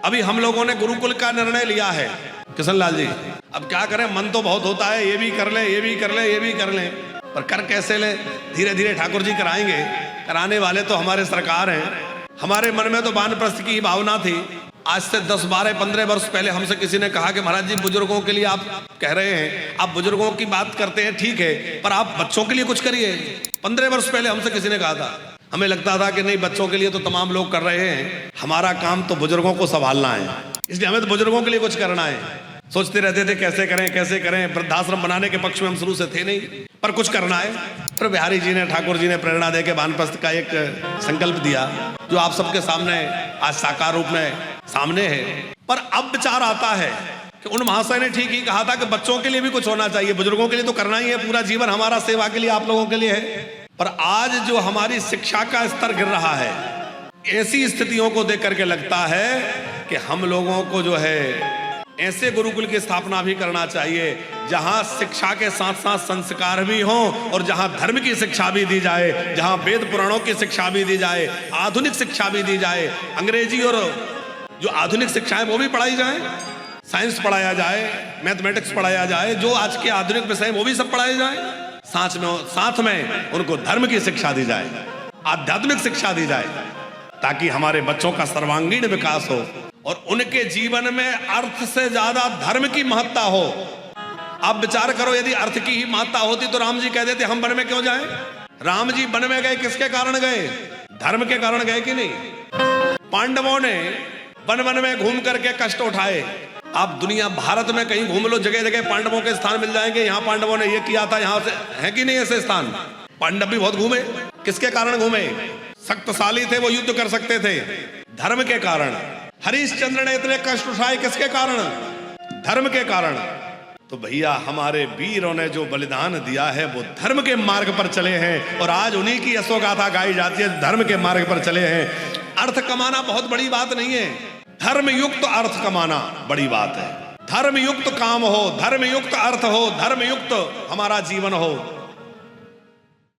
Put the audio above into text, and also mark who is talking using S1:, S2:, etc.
S1: अभी हम लोगों ने गुरुकुल का निर्णय लिया है किशन लाल जी। अब क्या करें, मन तो बहुत होता है, ये भी कर ले, ये भी कर ले, ये भी कर ले, पर कर कैसे ले? धीरे धीरे ठाकुर जी कराएंगे। कराने वाले तो हमारे सरकार हैं। हमारे मन में तो वानप्रस्थ की ही भावना थी। आज से 10, 12, 15 वर्ष पहले हमसे किसी ने कहा कि महाराज जी बुजुर्गों के लिए आप कह रहे हैं, आप बुजुर्गों की बात करते हैं, ठीक है, पर आप बच्चों के लिए कुछ करिए। 15 वर्ष पहले हमसे किसी ने कहा था। हमें लगता था कि नहीं, बच्चों के लिए तो तमाम लोग कर रहे हैं, हमारा काम तो बुजुर्गों को संभालना है, इसलिए हमें तो बुजुर्गों के लिए कुछ करना है। सोचते रहते थे कैसे करें कैसे करें। वृद्धाश्रम बनाने के पक्ष में हम शुरू से थे नहीं, पर कुछ करना है। फिर बिहारी जी ने, ठाकुर जी ने प्रेरणा देके वानप्रस्थ का एक संकल्प दिया, जो आप सबके सामने आज साकार रूप में सामने है। पर अब विचार आता है कि उन महाशय ने ठीक ही कहा था कि बच्चों के लिए भी कुछ होना चाहिए, बुजुर्गों के लिए तो करना ही है, पूरा जीवन हमारा सेवा के लिए, आप लोगों के लिए है। पर आज जो हमारी शिक्षा का स्तर गिर रहा है, ऐसी स्थितियों को देख करके लगता है कि हम लोगों को जो है ऐसे गुरुकुल की स्थापना भी करना चाहिए जहां शिक्षा के साथ साथ संस्कार भी हों और जहां धर्म की शिक्षा भी दी जाए, जहां वेद पुराणों की शिक्षा भी दी जाए, आधुनिक शिक्षा भी दी जाए, अंग्रेजी और जो आधुनिक शिक्षा है वो भी पढ़ाई जाए, साइंस पढ़ाया जाए, मैथमेटिक्स पढ़ाया जाए, जो आज के आधुनिक विषय वो भी सब पढ़ाए जाए। साथ में उनको धर्म की शिक्षा दी जाए, आध्यात्मिक शिक्षा दी जाए, ताकि हमारे बच्चों का सर्वांगीण विकास हो और उनके जीवन में अर्थ से ज्यादा धर्म की महत्ता हो। आप विचार करो, यदि अर्थ की ही महत्ता होती तो राम जी कह देते हम वन में क्यों जाएं? राम जी वन में गए किसके कारण गए? धर्म के कारण गए कि नहीं? पांडवों ने वन वन में घूम करके कष्ट उठाए। आप दुनिया भारत में कहीं घूम लो, जगह जगह पांडवों के स्थान मिल जाएंगे, यहाँ पांडवों ने ये किया था, यहाँ से है कि नहीं ऐसे स्थान? पांडव भी बहुत घूमे। किसके कारण घूमे? शक्तिशाली थे, वो युद्ध कर सकते थे, धर्म के कारण। हरिश्चंद्र ने इतने कष्ट उठाए किसके कारण? धर्म के कारण। तो भैया हमारे वीरों ने जो बलिदान दिया है वो धर्म के मार्ग पर चले हैं, और आज उन्हीं की यशोगाथा गाई जाती है, धर्म के मार्ग पर चले हैं। अर्थ कमाना बहुत बड़ी बात नहीं है, धर्म युक्त अर्थ कमाना बड़ी बात है। धर्म युक्त काम हो, धर्म युक्त अर्थ हो, धर्म युक्त हमारा जीवन हो,